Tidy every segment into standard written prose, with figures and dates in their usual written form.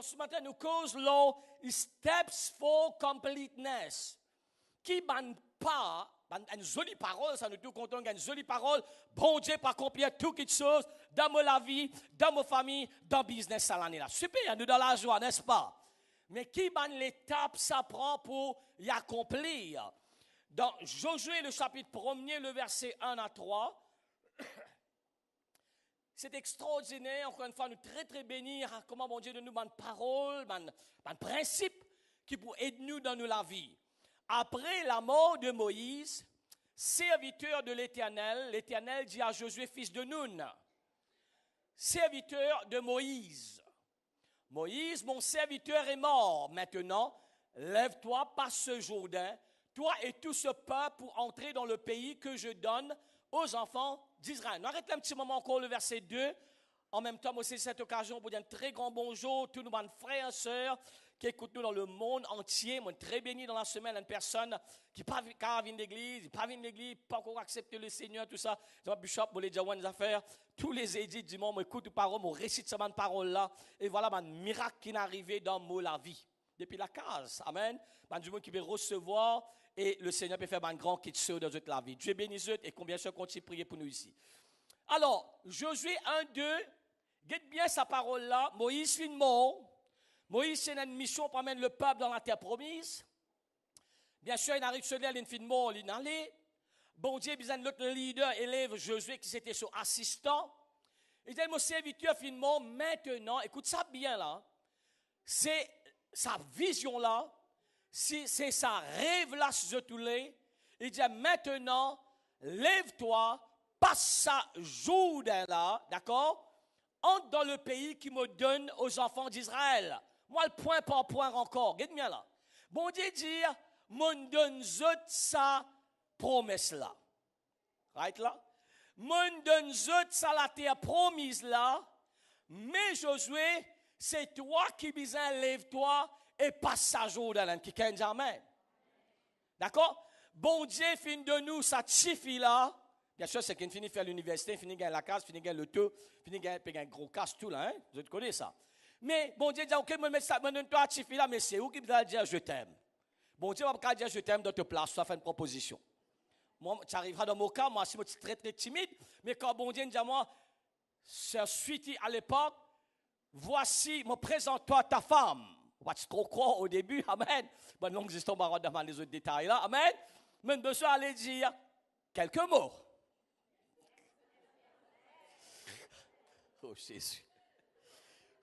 ce matin, nous cause l'eau steps for completeness. Qui ban pas, une jolie parole, ça nous tout content, une jolie parole, bon Dieu, pour accomplir tout quelque chose dans ma vie, dans ma famille, dans le business à l'année là. Super, nous dans la joie, n'est-ce pas? Mais qui ban l'étape ça prend pour y accomplir? Dans Josué, le chapitre 1er, le verset 1 à 3, c'est extraordinaire, encore une fois, nous très très bénir comment mon Dieu nous donne parole, un principe qui peut aider nous dans la vie. Après la mort de Moïse, serviteur de l'Éternel, l'Éternel dit à Josué, fils de Nun, serviteur de Moïse, Moïse, mon serviteur est mort. Maintenant, lève-toi, passe ce Jourdain, toi et tout ce peuple pour entrer dans le pays que je donne aux enfants d'Israël. Nous arrêtons un petit moment encore le verset 2. En même temps, moi aussi, cette occasion pour dire un très grand bonjour, tous nos frères et sœurs qui écoutent nous dans le monde entier. Moi, très béni dans la semaine, une personne qui n'a pas venir d'église, pas encore accepté le Seigneur, tout ça. Je Bishop, vous voulez dire des affaires. Tous les édits du monde, écoute les paroles, on récite cette parole-là. Et voilà, un miracle qui est arrivé dans la vie. Depuis la case. Amen. Du monde qui veut recevoir. Et le Seigneur peut faire un grand qui te dans toute la vie. Dieu bénisse et combien de continue de prier pour nous ici. Alors, Josué 1, 2, guette bien sa parole-là. Moïse finit mort. Moïse, c'est une mission pour amener le peuple dans la terre promise. Bien sûr, il arrive sur l'aile, il finit mort, il est allé. Bon Dieu, il y a l'autre leader, élève Josué, qui était son assistant. Il dit, mon serviteur finit mort. Maintenant, écoute ça bien là. C'est sa vision-là. C'est sa rêve-là sur tous les. Il dit maintenant, lève-toi, passe ça Jourdain-là, d'accord? Entre dans le pays qui me donne aux enfants d'Israël. Moi, le point par point encore. Regarde bien là. Bon Dieu dit, mon donne sa promesse-là. Right là? Mon donne sa la terre promise là. Mais Josué, c'est toi qui besoin lève-toi et passe à Jourdain, qui ne jamais. D'accord? Bon Dieu finit de nous, ça suffit là. Bien sûr, c'est qu'il finit de faire l'université, finit de gagner la case, finit de gagner le taux, finit de gagner un gros casse, tout là, hein? Vous connaissez ça. Mais bon Dieu dit, ok, je mets ça, je toi, suffit là, mais c'est où qui va dire je t'aime? Bon Dieu va pas dire je t'aime dans ta place, ça fait une proposition. Moi, tu arriveras dans mon cas, moi, je suis très très timide, mais quand bon Dieu dit à moi, c'est suite à l'époque, voici, me présente-toi ta femme. On va trop croire au début, amen. Bonne longue histoire, on va demander les autres détails là, amen. Mais besoin d'aller dire quelques mots. Oh Jésus.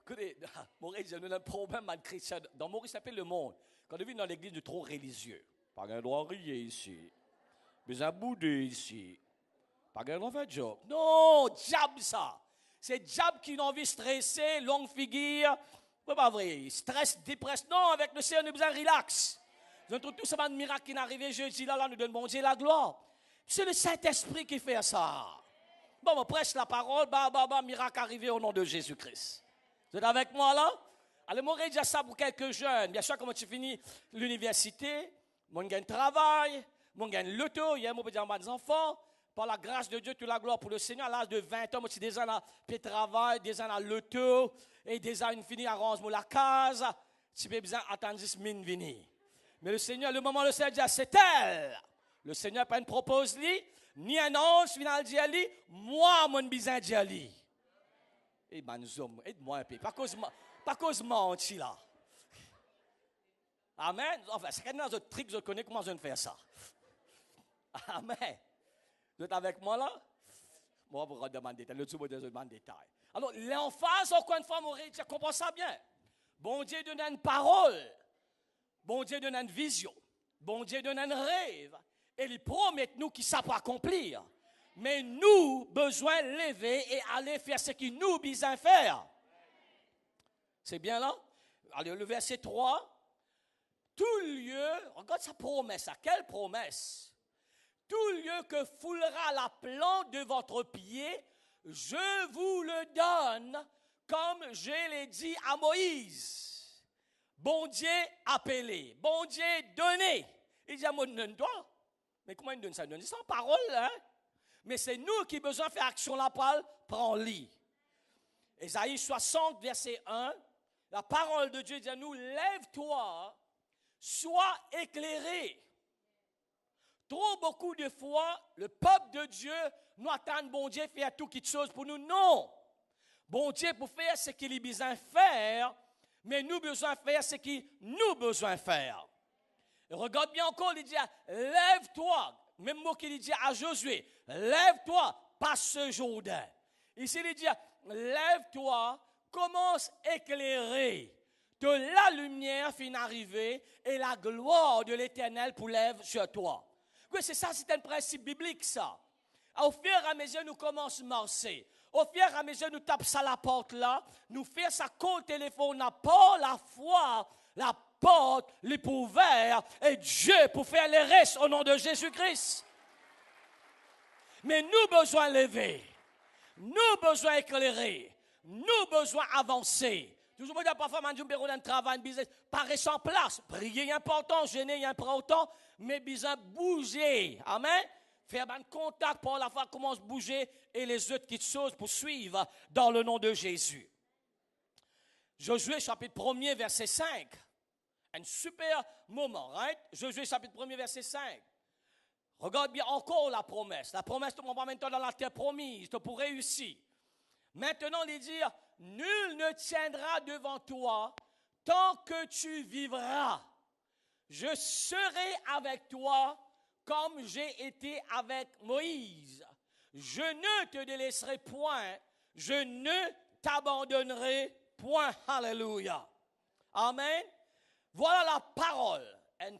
Écoutez, Maurice, nous avons un problème avec chrétien. Dans Maurice, ça s'appelle le monde. Quand on vit dans l'église de trop religieux, pas un droit rier ici. Mais un boudé ici. Pas un droit faire job. Non, diable ça. C'est diable qui n'a envie de stresser, longue figure. C'est pas vrai. Stress, dépresse. Non, avec le Seigneur, nous besoin de relax. Nous avons tout ça, un miracle qui est arrivé jeudi, là, nous donne bon Dieu la gloire. C'est le Saint-Esprit qui fait ça. Bon, on prêche la parole, miracle arrivé au nom de Jésus-Christ. Vous êtes avec moi là? Allez, moi, j'ai ça pour quelques jeunes. Bien sûr, quand tu finis l'université, moi, gagne travail, moi, gagne l'auto, il y a moi, dire des enfants. Par la grâce de Dieu, toute la gloire pour le Seigneur, à l'âge de 20 ans, moi, je suis déjà dans le travail, déjà dans l'auto, et déjà une fini à ranger la case. Tu peux besoin attendre juste mine venir. Mais le Seigneur, le moment où le Seigneur dit, c'est elle. Le Seigneur pas une propose lui, ni un ange final dit à lui, moi, mon besoin dit à lui. Eh ben, nous hommes, aide-moi un peu. Pas cause menti là. Amen. Enfin, c'est quand même un autre truc, je connais comment je vais faire ça. Amen. Vous êtes avec moi là? Moi, je vais vous demander des détails. Alors, l'emphase, encore une fois, je comprends ça bien. Bon Dieu donne une parole. Bon Dieu donne une vision. Bon Dieu donne un rêve. Et il promet nous qu'il sait pas accomplir. Mais nous, besoin de lever et aller faire ce qu'il nous besoin faire. C'est bien là? Allez, le verset 3. Tout lieu, regarde sa promesse. Quelle promesse? Tout lieu que foulera la plante de votre pied, je vous le donne, comme je l'ai dit à Moïse. Bon Dieu appelé, bon Dieu donné. Il dit à moi, donne-toi. Mais comment il donne ça? Il donne sans parole, hein? Mais c'est nous qui avons besoin de faire action la parole, prends-lit. Ésaïe 60, verset 1. La parole de Dieu dit à nous, lève-toi, sois éclairé. Trop beaucoup de fois, le peuple de Dieu nous attend, bon Dieu, faire toute chose pour nous. Non. Bon Dieu, pour faire ce qu'il a besoin de faire, mais nous besoin de faire ce qu'il nous besoin de faire. Et regarde bien encore, il dit, lève-toi. Même mot qu'il dit à Josué, lève-toi, passe ce Jourdain. Ici, il dit, lève-toi, commence à éclairer. De la lumière finit arriver et la gloire de l'Éternel pour lève sur toi. Oui, c'est ça, c'est un principe biblique, ça. Au fur et à mesure, nous commençons à marcher. Au fur et à mesure, nous tapons ça à la porte là, nous faisons ça contre le téléphone, n'a pas la foi, la porte, les ouverte, et Dieu pour faire le reste au nom de Jésus-Christ. Mais nous besoin lever, nous besoin éclairer, nous besoin avancer. Toujours me dire parfois, je vais un travail, un business, paraît sans place. Prier est important, jeûner est important, mais besoin bouger. Amen. Faire un contact pour la fois commence à bouger et les autres petites choses pour suivre dans le nom de Jésus. Josué chapitre 1er verset 5. Un super moment, right? Josué chapitre 1er verset 5. Regarde bien encore la promesse. La promesse te prend maintenant dans la terre promise, pour réussir. Maintenant, il dit, nul ne tiendra devant toi tant que tu vivras. Je serai avec toi comme j'ai été avec Moïse. Je ne te délaisserai point, je ne t'abandonnerai point. Alléluia. Amen. Voilà la parole, une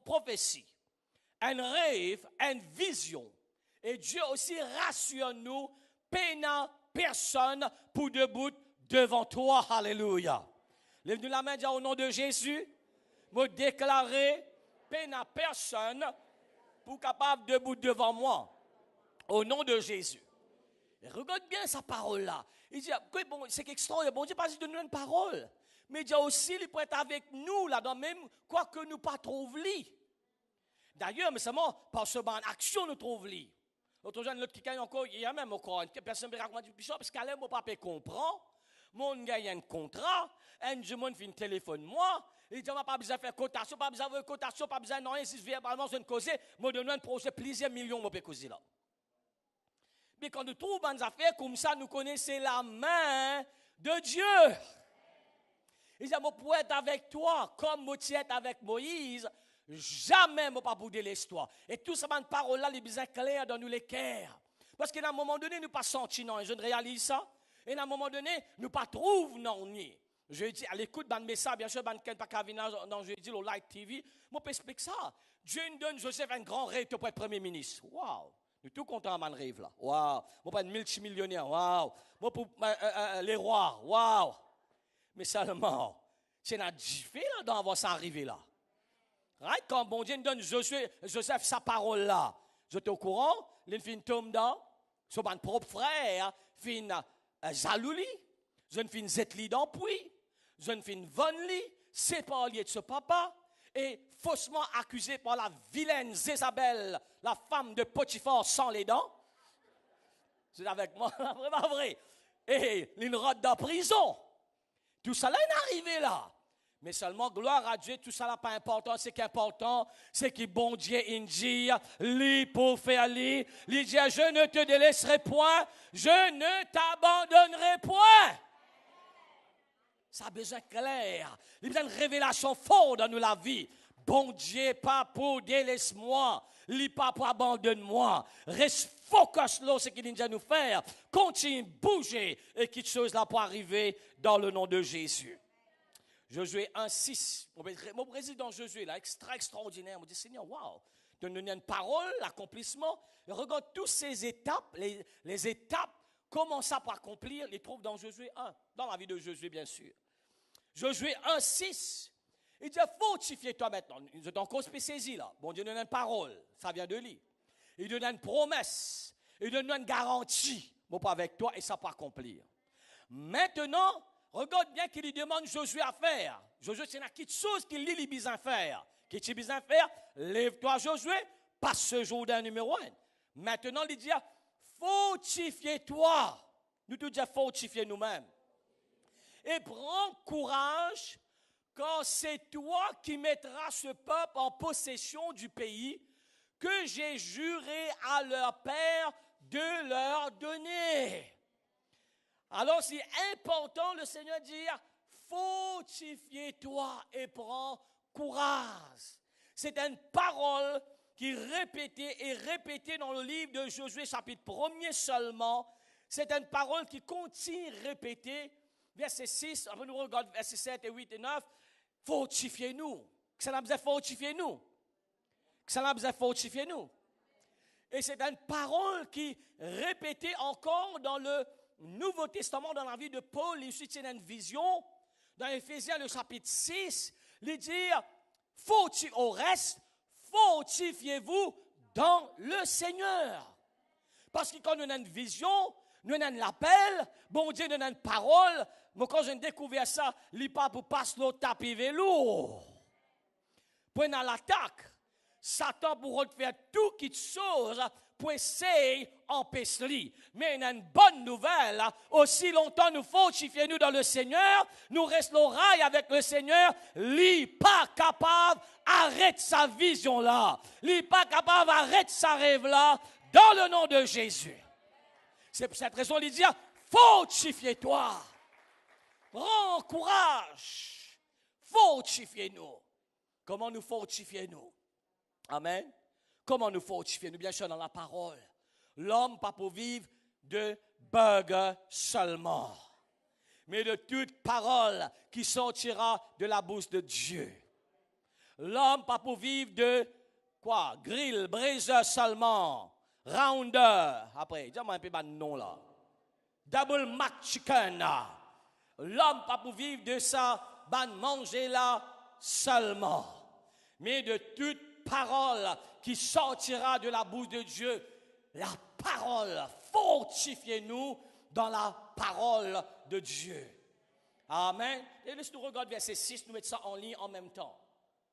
prophétie, un rêve, une vision. Et Dieu aussi rassure nous, peinant personne pour debout devant toi. Alléluia. Lève-nous la main, dis au nom de Jésus, me déclarer, peinant personne pour capable debout devant moi. Au nom de Jésus. Et regarde bien sa parole-là. Il dit, c'est extraordinaire. Bon Dieu, pas de nous une parole. Mais il dit aussi, il peut être avec nous là-dedans, même quoi que nous pas trouvions. D'ailleurs, mais seulement par ce ban action nous trouvons. L'autre jour, l'autre qui gagne encore, il y a même encore une personne qui raconte, parce qu'elle mon papa comprend. Mon gagne un contrat, un monde fait un téléphone moi. Il dit, on n'a pas besoin de faire cotation, pas besoin de cotation, pas besoin de rien. Si je viens par une cause, je donne un projet, plusieurs millions, je peux causer là. Mais quand nous trouvons des affaires comme ça, nous connaissons la main de Dieu. Il dit, je pourrais être avec toi, comme je suis avec Moïse, jamais je ne vais pas bouder l'histoire. Et tout ça, cette parole-là, les besoins clairs dans nous les cœurs. Parce qu'à un moment donné, nous ne pas senti non, je ne réalise ça. Et à un moment donné, nous ne pas trouve non ni. Je dis, à l'écoute d'un message, bien sûr, je ne pas qu'à venir dans je dis, le Light TV, moi, je peux expliquer ça. Dieu nous donne Joseph un grand rêve pour être premier ministre. Waouh! Nous sommes tout contents de mon rêve là. Waouh! Moi, pas de multimillionnaire. Waouh! Moi, pour les rois. Waouh! Mais seulement, c'est notre difficile là avant ça arriver là. Right? Quand bon Dieu nous donne Joseph sa parole là, je suis au courant, il fin tombe dans, son propre frère, fin Zalouli, je ne fin Zetli dans puits, je ne fin Vonli, séparé de ce papa, et faussement accusé par la vilaine Zézabel, la femme de Potiphar sans les dents. C'est avec moi, vraiment vrai. Et il rote dans prison. Tout ça là est arrivé là. Mais seulement, gloire à Dieu, tout ça là pas important. Ce qui est important, c'est que bon Dieu dit, lui pour faire lui, il dit, je ne te délaisserai point, je ne t'abandonnerai point. Ça a besoin clair. Il y a besoin de révélation forte dans nous la vie. Bon Dieu, pas pour délaisse-moi, lui pas pour abandonne-moi. Reste focus là, ce qu'il vient nous faire. Continue de bouger et quelque chose là pour arriver dans le nom de Jésus. Josué 1,6. Mon président Josué, là, extraordinaire. Je me dis, Seigneur, waouh, tu nous donnes une parole, l'accomplissement. Regarde toutes ces étapes, les étapes, comment ça pour accomplir, les trouve dans Josué 1, dans la vie de Josué, bien sûr. Josué 1,6. Il dit, fortifie-toi maintenant. Nous sommes encore spécialisés là. Bon Dieu nous donne une parole, ça vient de lui. Il donne une promesse, il donne une garantie. Bon, pas avec toi, et ça pour accomplir. Maintenant, regarde bien qu'il lui demande Josué à faire. Josué, c'est quelque chose qu'il lui besoin de faire. Qu'est-ce qu'il besoin de faire? Lève-toi, Josué, passe ce Jourdain numéro 1. Maintenant, il dit, fortifie-toi. Nous tout disons fortifier nous-mêmes. et prends courage, car c'est toi qui mettras ce peuple en possession du pays que j'ai juré à leur père de leur donner. Alors c'est important, le Seigneur dit, fortifie-toi et prends courage. C'est une parole qui est répétée dans le livre de Josué, chapitre 1er seulement. C'est une parole qui continue répéter. Verset 6, après nous regardons verset 7 et 8 et 9. Fortifiez-nous. Que ça n'a besoin de fortifier-nous. Que ça n'a besoin de fortifier-nous. Et c'est une parole qui est répétée encore dans le Nouveau Testament, dans la vie de Paul. Il suit une vision dans Éphésiens, le chapitre 6. Il dit, au reste, fortifiez-vous dans le Seigneur. Parce que quand nous avons une vision, nous avons l'appel, bon Dieu nous a une parole, mais quand j'ai découvert ça, il n'est pas pour passer le tapis vélo. Prenez l'attaque. Satan pour faire tout quelque chose pour essayer d'empêcher. Mais il y a une bonne nouvelle. Aussi longtemps nous fortifions nous dans le Seigneur, nous restons rail avec le Seigneur. Il n'est pas capable d'arrêter sa vision là. Il n'est pas capable d'arrêter sa rêve là. Dans le nom de Jésus. C'est pour cette raison qu'il dit, fortifie-toi. Prends courage. Fortifiez-nous. Comment nous fortifier-nous? Amen. Comment nous fortifier-nous? Bien sûr, dans la parole. L'homme pas pour vivre de burger seulement, mais de toute parole qui sortira de la bouche de Dieu. L'homme pas pour vivre de quoi? Grill, braiseur seulement, rounder. Après, dis-moi un peu de nom là. Double mac chicken. L'homme pas pour vivre de ça, manger là seulement, mais de toute parole qui sortira de la bouche de Dieu. La parole, fortifiez-nous dans la parole de Dieu. Amen. Et laisse-nous regarder verset 6, nous mettons ça en ligne en même temps.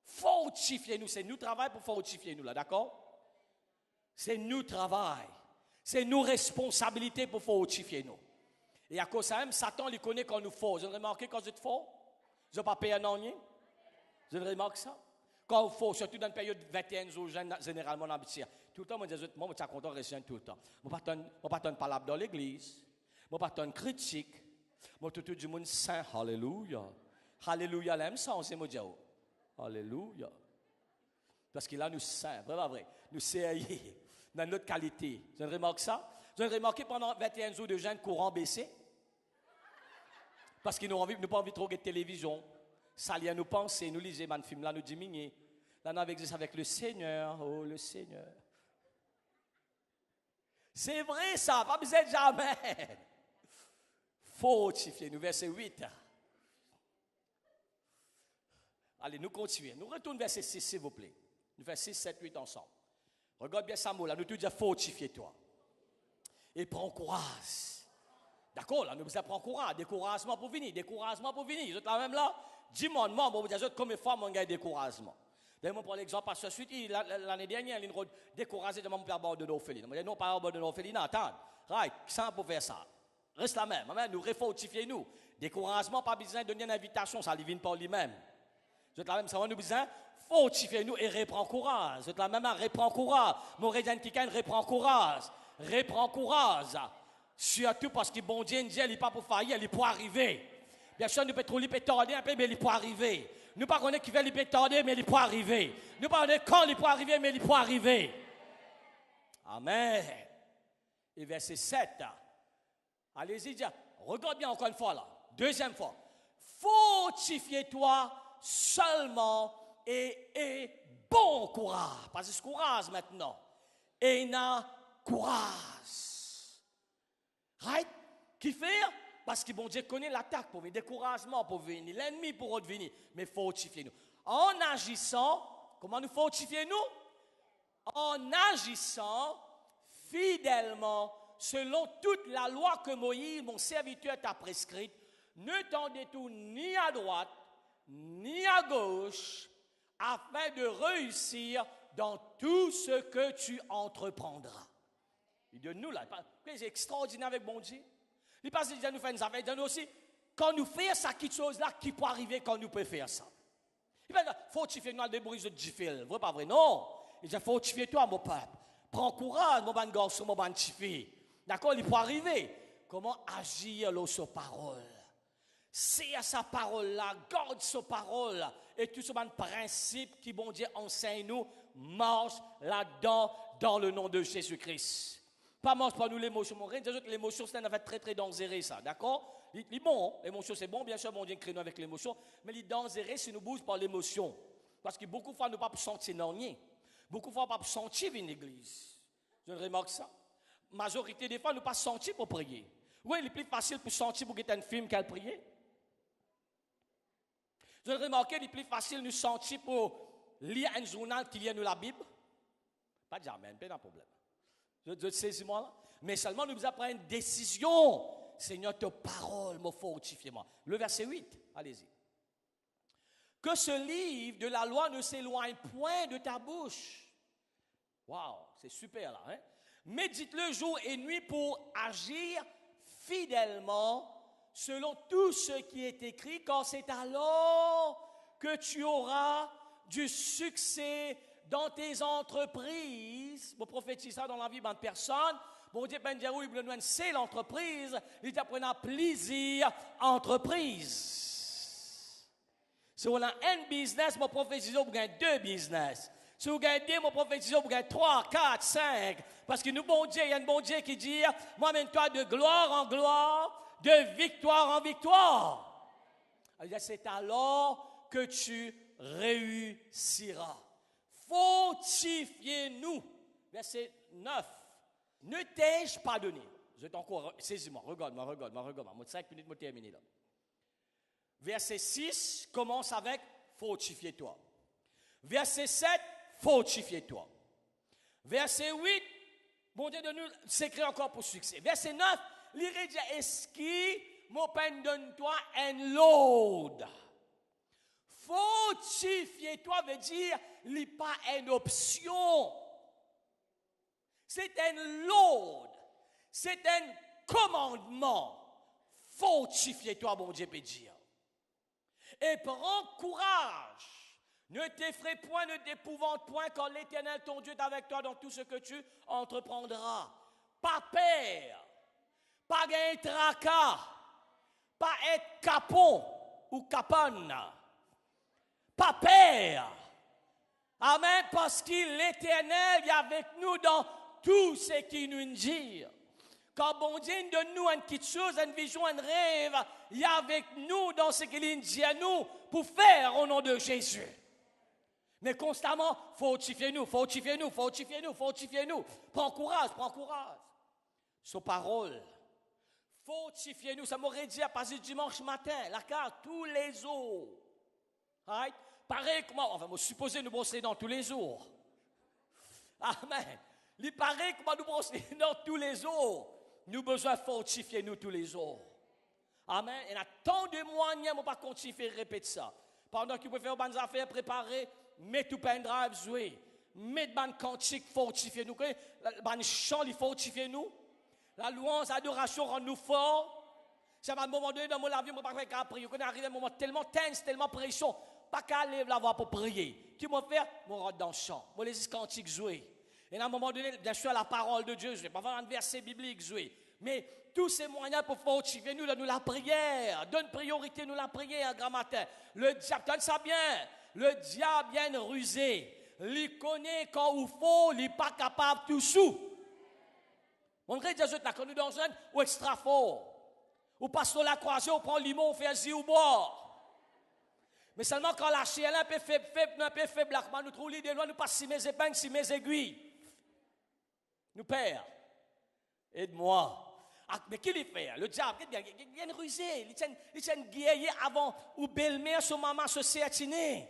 Fortifiez-nous, c'est nous travail pour fortifier nous là, d'accord? C'est nous travail, c'est nous responsabilité pour fortifier nous. Et à cause de ça même, Satan il connaît quand nous fort. Vous avez remarqué quand vous êtes fort? Vous n'avez pas payé un onion? Vous avez remarqué ça? Quand il faut, surtout dans une période de 21 jours, généralement, on a tout le temps, moi, je suis content de rester tout le temps. Je ne pas de parole dans l'église. Je ne pas de critique. Je tout le monde saint. Alléluia. Alléluia, l'aime ça, on sait, moi, dire. Alléluia. Parce que là, nous saints, vraiment vrai. Nous sérieux dans notre qualité. Vous avez remarqué ça? Vous avez remarqué pendant 21 jours de jeûne courant baissé? Parce qu'ils n'ont pas envie de trop de télévision. Ça liait nous penser, nous lisons un film là, nous diminuer. Là, nous avons exercé avec le Seigneur. Oh, le Seigneur. C'est vrai ça, pas besoin de jamais. Fortifiez-nous, verset 8. Allez, nous continuons. Nous retournons verset 6, s'il vous plaît. Nous faisons 6, 7, 8 ensemble. Regarde bien ça, là. Nous te disons fortifie-toi. Et prends courage. D'accord, là, nous disons prends courage. Découragement pour venir. Découragement pour venir. Vous êtes là même là? Dis-moi, vous dites combien de fois on a découragement. D'ailleurs, pour l'exemple, parce que suite, l'année dernière, il a découragé de mon père bord de l'orpheline. Je dis non, pas bord de l'orpheline, attends. Right, ça pour faire ça. Reste la même. Nous refortifiez-nous. Découragement, pas besoin de donner une invitation, ça vient par lui-même. Vous êtes la même, ça va nous besoin. Fortifiez-nous et reprends courage. Vous êtes la même, reprends courage. Mon rédien Kikan, reprends courage. Reprends courage. Surtout parce que bon Dieu, il n'est pas pour faillir, il est pour arriver. Bien sûr, nous pouvons trop tarder un peu, mais il est pour arriver. Nous ne pouvons pas connaître qui va tarder, mais il est pour arriver. Nous ne pouvons pas connaître quand il est pour arriver, mais il est pour arriver. Amen. Et verset 7. Allez-y, regarde bien encore une fois là. Deuxième fois. Fortifie-toi seulement et aie bon courage. Parce que c'est courage maintenant. Et n'a courage. Right? Qui fait? Parce que bon Dieu connaît l'attaque pour venir, découragement pour venir, l'ennemi pour revenir. Mais fortifiez-nous. En agissant, comment nous fortifiez-nous? En agissant fidèlement selon toute la loi que Moïse, mon serviteur, t'a prescrite, ne t'en détourne ni à droite, ni à gauche, afin de réussir dans tout ce que tu entreprendras. Il dit nous là, c'est extraordinaire avec bon Dieu. Il passe déjà nous faire une affaire, il dit nous aussi, quand nous faisons ça, quelque chose là qui peut arriver quand nous pouvons faire ça. Il va dire, fortifie nous des bruits de Gifil. Vrai pas vrai? Non. Il dit, fortifie toi, mon peuple. Prends courage, mon bon garçon, mon bon petit fille. D'accord? Il peut arriver. Comment agir là sur parole? C'est à sa parole là, garde sa parole et tout ce principe qui bon Dieu enseigne nous, marche là-dedans dans le nom de Jésus-Christ. Pas marche pas nous l'émotion, mon rien, l'émotion c'est un fait très très dangereux ça, d'accord? Il bon, l'émotion c'est bon, bien sûr mon Dieu crée nous avec l'émotion, mais il est dangereux si nous bouge par l'émotion. Parce que beaucoup de fois nous ne pouvons pas sentir non rien. Beaucoup de fois nous ne pouvons pas sentir une église. Je remarque ça. Majorité des fois nous ne pouvons pas sentir pour prier. Oui, il est plus facile pour sentir pour guetter un film qu'à prier. Vous avez remarqué, il est plus facile de nous sentir pour lire un journal qu'il y a dans la Bible. Pas de jamais, pas de problème. Je saisis moi là. Mais seulement nous avons pris une décision. Seigneur, ta parole m'a fortifié moi. Le verset 8, allez-y. Que ce livre de la loi ne s'éloigne point de ta bouche. Waouh, c'est super là. Hein? Médite-le jour et nuit pour agir fidèlement selon tout ce qui est écrit, car c'est alors que tu auras du succès dans tes entreprises. Je prophétise ça dans la vie de personne. Bon Dieu, ben dire oui, c'est l'entreprise. Il t'apprend plaisir, entreprise. Si on a un business, je prophétise vous gagnez 2 business. Si vous gagnez 2, je prophétise vous gagnez 3, 4, 5. Parce que nous, bon Dieu, il y a un bon Dieu qui dit, moi, mène-toi de gloire en gloire, de victoire en victoire. C'est alors que tu réussiras. Fortifiez-nous. Verset 9. Ne t'ai-je pas donné? Je t'encourage, saisis-moi, regarde-moi. Moi, 5 minutes, moi, terminé là. Verset 6 commence avec fortifie-toi. Verset 7, fortifie-toi. Verset 8, bon Dieu de nous s'écrit encore pour succès. Verset 9, l'irrédia esqui, mon peine donne-toi un load. Fortifie-toi veut dire, il n'est pas une option. C'est un load. C'est un commandement. Fortifie-toi, mon Dieu peut dire. Et prends courage. Ne t'effraie point, ne t'épouvante point, quand l'Éternel, ton Dieu, est avec toi dans tout ce que tu entreprendras. Pas peur, pas un tracas, pas être capon ou capone. Pas peur. Amen, parce que l'Éternel est avec nous dans tout ce qu'il nous dit. Quand bon Dieu donne nous une petite chose, une vision, un rêve, il est avec nous dans ce qu'il dit à nous pour faire au nom de Jésus. Mais constamment, fortifiez-nous. Prends courage. Sa parole. Fortifiez-nous. Ça m'aurait dit à partir du dimanche matin, la carte, tous les jours. Right? Pareil comment, enfin, moi, supposé nous brosser dans tous les jours. Amen. Il paraît comment nous brosser dans tous les jours. Nous besoin de fortifier nous tous les jours. Amen. Il y a tant de moyens, on ne peut pas continuer à répéter ça. Pendant que vous pouvez faire des affaires préparées, mettez tout pendrive jouer. Mettez des cantiques fortifier nous. Des chants fortifier nous. La louange, l'adoration rend nous forts. C'est à un moment donné dans mon vie, je ne peux pas faire prier. Quand on arrive à un moment tellement tense, tellement pression, pas qu'à lever la voix pour prier. Qui m'a fait? Je rentre dans le chant. Je laisse cantiques jouer. Et à un moment donné, bien sûr, la parole de Dieu, je ne vais pas faire un verset biblique jouer. Mais tous ces moyens pour fortifier nous, nous la prière. Donne priorité, nous la prière, grand matin. Le diable, donne ça bien. Le diable bien rusé. Il connaît quand il faut, il n'est pas capable tout sous. On dirait que Jésus n'a connu dans un ou extra fort. Ou passe sur la croisée, on prend le limon, on fait un zi ou boire. Mais seulement quand la chienne est un peu faible, nous trouvons l'idée, nous pas si mes épingles, si mes aiguilles. Nous, Père, aide-moi. Ah, mais qui le fait? Le diable, il vient rusé. Il tient guerrier avant ou belle-mère, son maman se séatiner.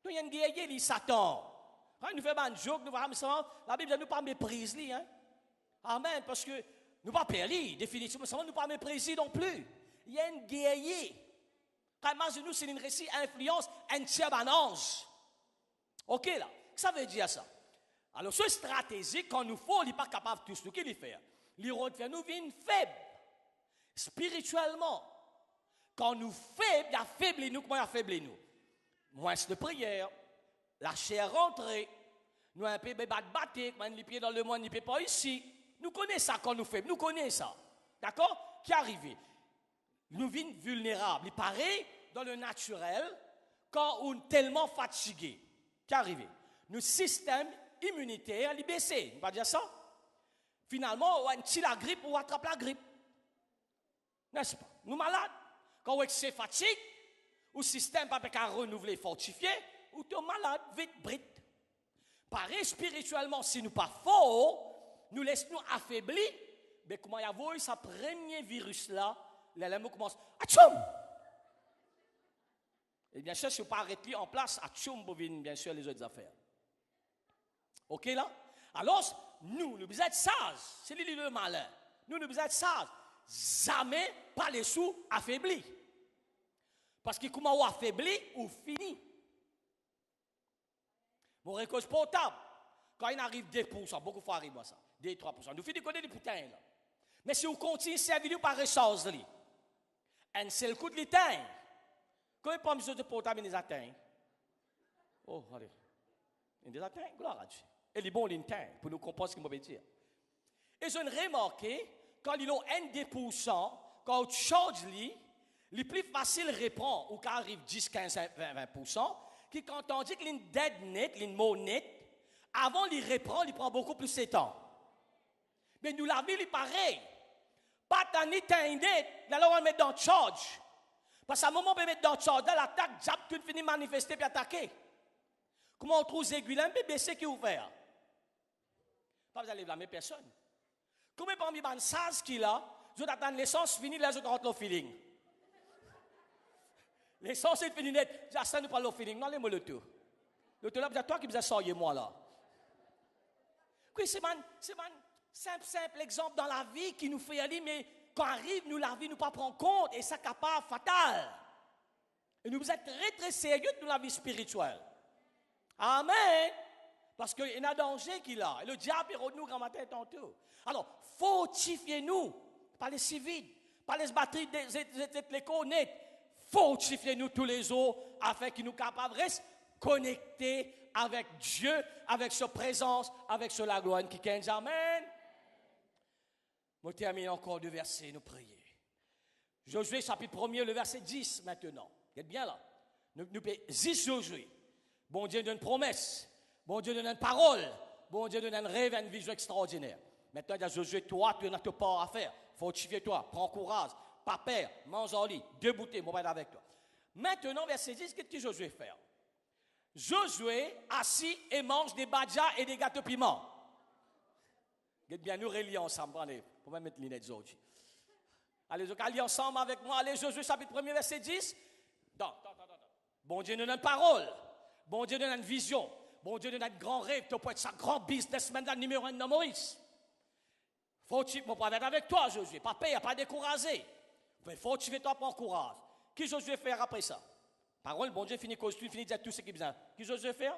Nous, il y a un guerrier, il Satan. Quand nous faisons un joke, nous voyons ça. La Bible ne nous pas méprise. Hein? Amen. Parce que nous ne pas périr, définitivement. Nous ne pas mépriser non plus. Il y a un guerrier. Quand nous, c'est une récit influence, un tiers ange. OK, là. Ça veut dire ça. Alors, ce stratégique, quand nous faut, il n'est pas capable de tout ce qu'il fait. Il nous vient faible, spirituellement. Quand nous faibles, il affaiblit nous. Comment il affaiblit nous? Moins de prière, la chair rentrée, nous un peu battre, les pieds dans le monde, il ne peut pas ici. Nous connaissons ça quand nous faibles, nous connaissons ça. D'accord? Qui est arrivé? Nous vîmes vulnérables. Il paraît dans le naturel quand on est tellement fatigué. Qui est arrivé? Notre système immunitaire est baissé. On ne va pas dire ça? Finalement, on tire la grippe ou on attrape la grippe. N'est-ce pas? Nous malades. Quand on est fatigué, ou le système pas qu'à renouveler, fortifier, ou tu es malade, vite, brite. Pareil, spirituellement, si nous pas forts, nous laissons affaiblir, mais comment y a ce premier virus-là, l'élément commence à tchoum! Et bien sûr, si vous ne pas arrêter en place, à tchoum, pour venir bien sûr les autres affaires. Ok là? Alors, nous devons être sages. C'est le malin. Nous devons être sages. Jamais pas les sous affaiblis. Parce que comment on affaiblit, on finit. Mon récolte portable, quand il arrive 2%, beaucoup de fois arrive ça, 2-3%. Nous finissons de connaître des putains là. Mais si vous continuez à servir par ressources, un seul coup de l'éteint, comment pas besoin de portable les atteint? Oh, allez. Il les atteint, gloire à Dieu. Et les bons l'éteint, pour nous comprendre ce qu'il m'a dire. Et je ne remarqué, quand il a un 2%, quand on charge lui, le plus facile répond, ou quand arrive 10, 15, 20%, qui quand on dit que l'une dead net, l'une mot net, avant il reprend, il prend beaucoup plus de temps. Mais nous la vie, il est pareil. Pas tant ni net, là on va mettre dans charge. Parce qu'à un moment, on peut mettre dans charge, là l'attaque, jab, tout finit manifester puis attaquer. Comment on trouve les aiguilles, un bébé qui est ouvert. Pas vous allez blâmer personne. Comment parmi les sas qu'il a, vous attendez l'essence finie, les autres rentrent le feeling. L'essence est finie net, j'attends nous pas le feeling, non, les-moi le tout. Le tout là, c'est toi qui vous as sorti moi là. Oui, c'est un simple exemple dans la vie qui nous fait aller, mais quand arrive, nous, la vie, nous pas prendre compte, et ça capable fatal. Et nous vous êtes très, très sérieux dans la vie spirituelle. Amen. Parce qu'il y a un danger qu'il a. Et le diable est nous grand matin tantôt. Alors, fortifiez-nous, pas les civils, pas les batteries, les connaître. Fortifiez-nous tous les jours afin qu'ils nous capables de rester connectés avec Dieu, avec sa présence, avec la gloire qui est. Amen. Je termine encore deux versets, nous prier. Josué chapitre 1er, le verset 10 maintenant. Vous êtes bien là? Nous 10 Josué. Bon Dieu donne une promesse. Bon Dieu donne une parole. Bon Dieu donne un rêve, une vision extraordinaire. Maintenant, il y a Josué, toi, tu n'as pas à faire. Fortifie-toi, prends courage. Pas peur, mange en lit, deboutez, moi, je vais avec toi. Maintenant, verset 10, qu'est-ce que Josué fait? Josué assis et mange des badjas et des gâteaux piment. Vous bien, nous relions ensemble. Allez, pour mettre les lunettes aujourd'hui. Allez, vous allez ensemble avec moi. Allez, Josué, chapitre 1er, verset 10. Non. Bon Dieu nous donne une parole. Bon Dieu nous donne une vision. Bon Dieu nous donne un grand rêve. Tu peux être sa grand businessman numéro 1 dans Maurice. Faut-il pas être avec toi, Josué. Pas peur, pas décourager. Fortifie-toi, prends courage. Qui Josué faire après ça? Parole, bon Dieu finit costume, finit dire tout ce qu'il besoin. Qui Josué faire?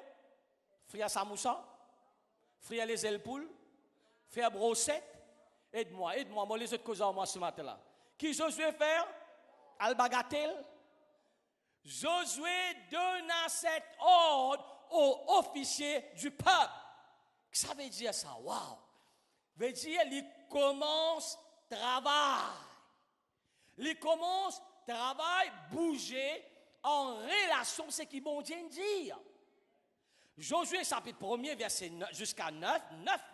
Frère Samoussa? Frère les ailes poules? Frère Brossette? Aide-moi, moi les autres causes en moi ce matin-là. Qui Josué faire? Al-Bagatel? Josué donna cet ordre aux officiers du peuple. Qu'est-ce que ça veut dire ça? Wow! Veut dire, il commence travail. Il commence travail, bouger en relation avec ce qui bon Dieu dit. Josué chapitre 1er, verset 9, jusqu'à 9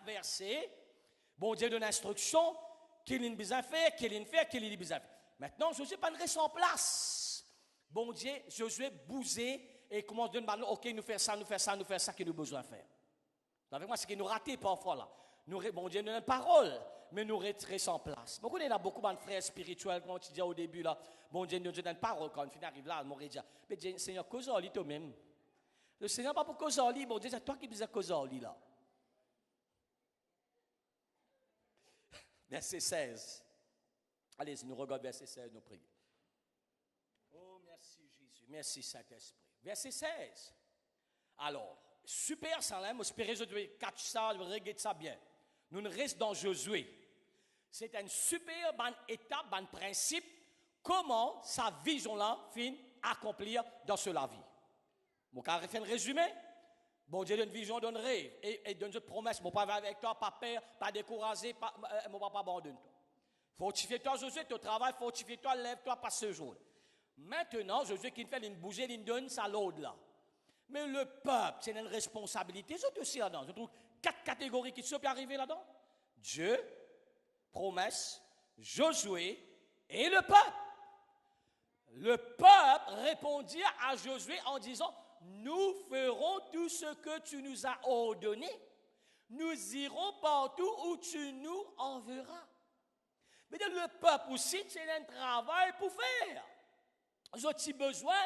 versets. Bon Dieu donne l'instruction, qu'il a besoin de faire, qu'il a besoin de faire. Maintenant, Josué pas reste en place. Bon Dieu, Josué bousé et commence à dire, ok, nous faisons ça qu'il nous a besoin de faire. Avec moi, c'est qu'il nous raté parfois là. Bon Dieu nous donne une parole, mais nous restons en place. Beaucoup, il y a beaucoup de frères spirituels, comme tu disais au début là. Bon Dieu nous donne une parole, quand on arrive là, on m'aurait dit, mais Dieu, Seigneur, cause en lit toi-même. Le Seigneur pas pour cause en lit, bon Dieu, c'est toi qui dis cause en lit là. Verset 16. Allez, nous regardons verset 16, nous prions. Oh, merci Jésus, merci Saint-Esprit. Verset 16. Alors, super, ça là, j'espère que je dois catch ça, je vais regarder ça bien. Nous restons dans Josué. C'est une super bonne étape, un principe comment sa vision-là finit accomplir dans la vie. Mon carré fait un résumé. Bon Dieu donne une vision, donne rêve et donne une promesse. Mon papa avec toi, pas peur, pas découragé, mon papa abandonne toi. Fortifie-toi, Josué, ton travail, fortifie-toi, lève-toi, pas ce jour. Maintenant, Josué qui fait une bouger, il donne sa load là. Mais le peuple, c'est une responsabilité, c'est aussi là-dedans. Je trouve 4 catégories qui sont arrivées là-dedans. Dieu, promesse, Josué et le peuple. Le peuple répondit à Josué en disant, nous ferons tout ce que tu nous as ordonné. Nous irons partout où tu nous enverras. Mais le peuple aussi, c'est un travail pour faire. Ils ont besoin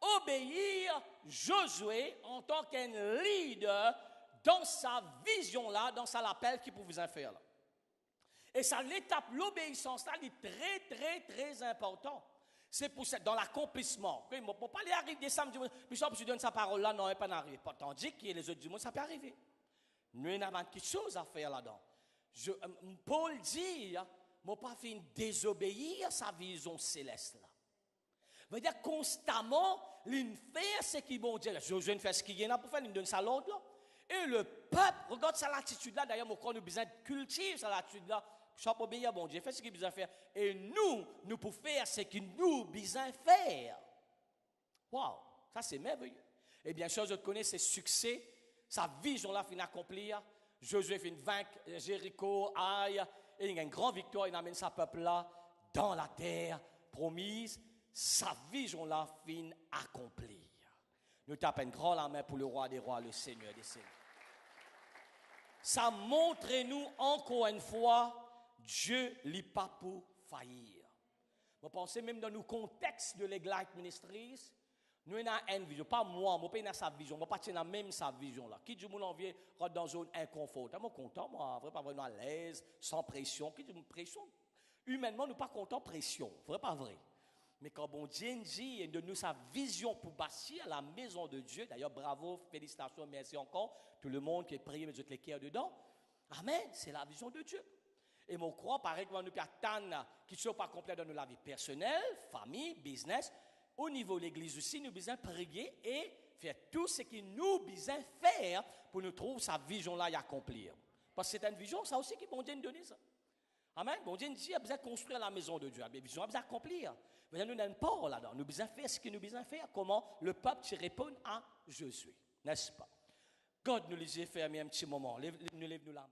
d'obéir Josué en tant qu'un leader dans sa vision-là, dans sa l'appel qu'il peut vous en faire là. Et ça, l'étape, l'obéissance là, est très, très, très important. C'est pour ça, dans l'accomplissement. Il ne peut pas aller arriver décembre, Bishop, je donne sa parole là, non, il pas arrivé. Tandis que les autres du monde, ça peut arriver. Nous avons quelque chose à faire là-dedans. Paul dit, mon pas fait désobéir sa vision céleste là. Veut dire constamment, l'une fait ce qui bon Dieu. Je ne fais ce qu'il y a pour faire, il donne ça l'ordre là. Et le peuple, regarde ça l'attitude là. D'ailleurs, mon corps nous besoin de cultiver ça l'attitude là. Sois obéir à bon Dieu, fais ce qu'il a besoin de faire. Et nous pouvons faire ce qu'il nous besoin de faire. Waouh, ça c'est merveilleux. Et bien sûr, je connais ses succès, sa vision là fin d'accomplir. Josué fin de vaincre Jéricho, Aïe, et il y a une grande victoire, il amène sa peuple là dans la terre promise. Sa vision là fin accomplir. Nous tapons une grande la main pour le roi des rois, le Seigneur des seigneurs. Ça montre-nous encore une fois, Dieu n'est pas pour faillir. Vous pensez même dans nos contextes de l'Église Ministries, nous avons une vision. Pas moi, je n'ai pas sa vision. Je ne pas même sa vision là. Qui dit que mon envie rentre dans une zone inconfortable. Je suis content, moi, je ne pas vraiment à l'aise, sans pression. Qui dit pression? Humainement, nous ne sommes pas contents de pression. Vrai pas vrai? Mais quand bon Dieu dit, de nous sa vision pour bâtir la maison de Dieu. D'ailleurs, bravo, félicitations, merci encore. Tout le monde qui est prié, mais toutes les cœurs dedans. Amen, c'est la vision de Dieu. Et mon croix, pareil, que nous attendons qui ne sont pas complets dans la vie personnelle, famille, business. Au niveau de l'église aussi, nous devons prier et faire tout ce que nous devons faire pour nous trouver sa vision-là et accomplir. Parce que c'est une vision, ça aussi qui bon Dieu nous donne ça. Amen. Bon Dieu nous dit, il a besoin de construire la maison de Dieu. La vision a besoin d'accomplir. Mais nous n'avons pas là-dedans. Nous devons faire ce que nous devons faire. Comment le peuple répond à Josué. N'est-ce pas? God nous les a fait un petit moment. Nous lève-nous la main.